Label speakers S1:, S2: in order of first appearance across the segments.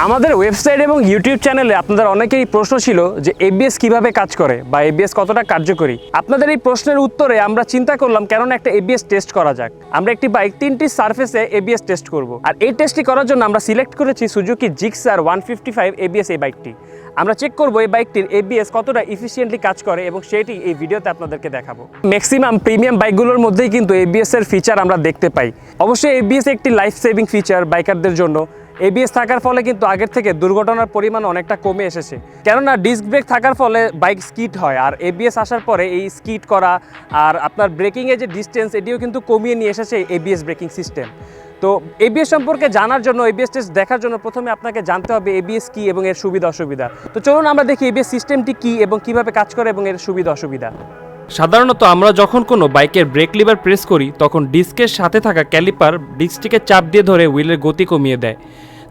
S1: আমাদের ওয়েবসাইট এবং ইউটিউব চ্যানেলে আপনাদের অনেকেরই প্রশ্ন ছিল যে এবিএস কিভাবে কাজ করে বা এবিএস কতটা কার্যকরী। আপনাদের এই প্রশ্নের উত্তরে আমরা চিন্তা করলাম কেননা একটা এবিএস টেস্ট করা যাক। আমরা একটি বাইক 3টি সারফেসে এবিএস টেস্ট করব। আর এই টেস্টটি করার জন্য আমরা সিলেক্ট করেছি সুজুকি জিক্সার 155 এবিএস এই বাইকটি। আমরা চেক করব এই বাইকটির এবিএস কতটা ইফিশিয়েন্টলি কাজ করে এবং সেটি এই ভিডিওতে আপনাদেরকে দেখাবো। ম্যাক্সিমাম প্রিমিয়াম বাইকগুলোর মধ্যেই কিন্তু এবিএস এর ফিচার আমরা দেখতে পাই। অবশ্যই এবিএস একটি লাইফ সেভিং ফিচার বাইকারদের জন্য। এবিএস থাকার ফলে কিন্তু আগের থেকে দুর্ঘটনার পরিমাণ অনেকটা কমে এসেছে, কেননা ডিস্ক ব্রেক থাকার ফলে বাইক স্কিড হয়, আর এবিএস আসার পরে এই স্কিড করা আর আপনার ব্রেকিংয়ের যে ডিস্টেন্স এটিও কিন্তু কমিয়ে নিয়ে এসেছে এবিএস ব্রেকিং সিস্টেম। তো এবিএস সম্পর্কে জানার জন্য, এবিএস টেস্ট দেখার জন্য প্রথমে আপনাকে জানতে হবে এবিএস কী এবং এর সুবিধা অসুবিধা। তো চলুন আমরা দেখি এবিএস সিস্টেমটি কী এবং কীভাবে কাজ করে এবং এর সুবিধা অসুবিধা।
S2: সাধারণত আমরা যখন কোনো বাইকের ব্রেক লিভার প্রেস করি তখন ডিস্কের সাথে থাকা ক্যালিপার ডিস্কটিকে চাপ দিয়ে ধরে হুইলের গতি কমিয়ে দেয়।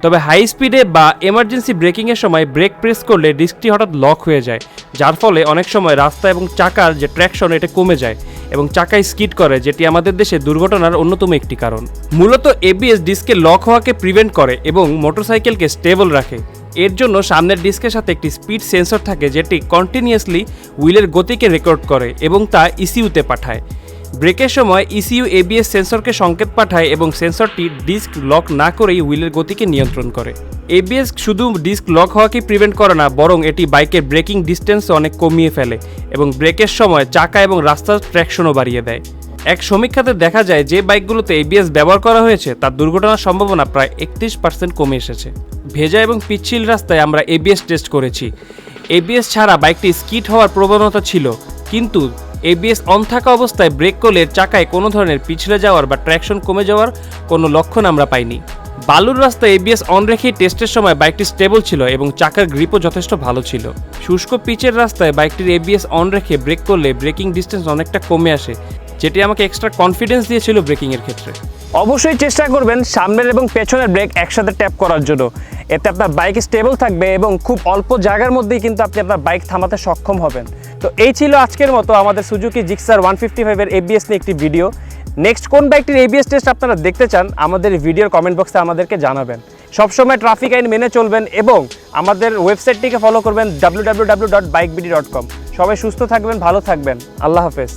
S2: তবে হাই স্পিডে বা এমার্জেন্সি ব্রেকিংয়ের সময় ব্রেক প্রেস করলে ডিস্কটি হঠাৎ লক হয়ে যায়, যার ফলে অনেক সময় রাস্তা এবং চাকার যে ট্র্যাকশন এটা কমে যায় এবং চাকায় স্কিড করে, যেটি আমাদের দেশে দুর্ঘটনার অন্যতম একটি কারণ। মূলত এবিএস ডিস্কে লক হওয়াকে প্রিভেন্ট করে এবং মোটরসাইকেলকে স্টেবল রাখে। এর জন্য সামনের ডিস্কের সাথে একটি স্পিড সেন্সর থাকে যেটি কন্টিনিউয়াসলি হুইলের গতিকে রেকর্ড করে এবং তা ইসিইউতে পাঠায়। ব্রেকের সময় ইসিইউ এবিএস সেন্সরকে সংকেত পাঠায় এবং সেন্সরটি ডিস্ক লক না করেই হুইলের গতিকে নিয়ন্ত্রণ করে। এবিএস শুধু ডিস্ক লক হওয়াকে প্রিভেন্ট করে না, বরং এটি বাইকের ব্রেকিং ডিস্টেন্স অনেক কমিয়ে ফেলে এবং ব্রেকের সময় চাকা এবং রাস্তার ট্র্যাকশনও বাড়িয়ে দেয়। এক সমীক্ষাতে দেখা যায় যে বাইকগুলোতে এবিএস ব্যবহার করা হয়েছে তার দুর্ঘটনার সম্ভাবনা প্রায় 31% কমে এসেছে। ভেজা এবং পিচ্ছিল রাস্তায় আমরা এবিএস টেস্ট করেছি। এবিএস ছাড়া বাইকটি স্কিড হওয়ার প্রবণতা ছিল, কিন্তু এবিএস অন থাকা অবস্থায় ব্রেক করলে চাকায় কোনো ধরনের পিছলে যাওয়ার বা ট্র্যাকশন কমে যাওয়ার কোনো লক্ষণ আমরা পাইনি। বালুর রাস্তায় এবিএস অন রেখেই টেস্টের সময় বাইকটি স্টেবল ছিল এবং চাকার গ্রিপও যথেষ্ট ভালো ছিল। শুষ্ক পিচের রাস্তায় বাইকটির এবিএস অন রেখে ব্রেক করলে ব্রেকিং ডিস্টেন্স অনেকটা কমে আসে, যেটি আমাকে এক্সট্রা কনফিডেন্স দিয়েছিল ব্রেকিংয়ের ক্ষেত্রে।
S1: অবশ্যই চেষ্টা করবেন সামনের এবং পেছনের ব্রেক একসাথে ট্যাপ করার জন্য, এতে আপনার বাইক স্টেবল থাকবে এবং খুব অল্প জায়গার মধ্যেই কিন্তু আপনি আপনার বাইক থামাতে সক্ষম হবেন। তো এই ছিল আজকের মতো আমাদের সুজুকি জিক্সার 155 এর এবিএস নিয়ে একটি ভিডিও। নেক্সট কোন বাইকটির এবিএস টেস্ট আপনারা দেখতে চান আমাদের ভিডিওর কমেন্ট বক্সে আমাদেরকে জানাবেন। সবসময় ট্রাফিক আইন মেনে চলবেন এবং আমাদের ওয়েবসাইটটিকে ফলো করবেন www.bikebd.com। সবাই সুস্থ থাকবেন, ভালো থাকবেন। আল্লাহ হাফেজ।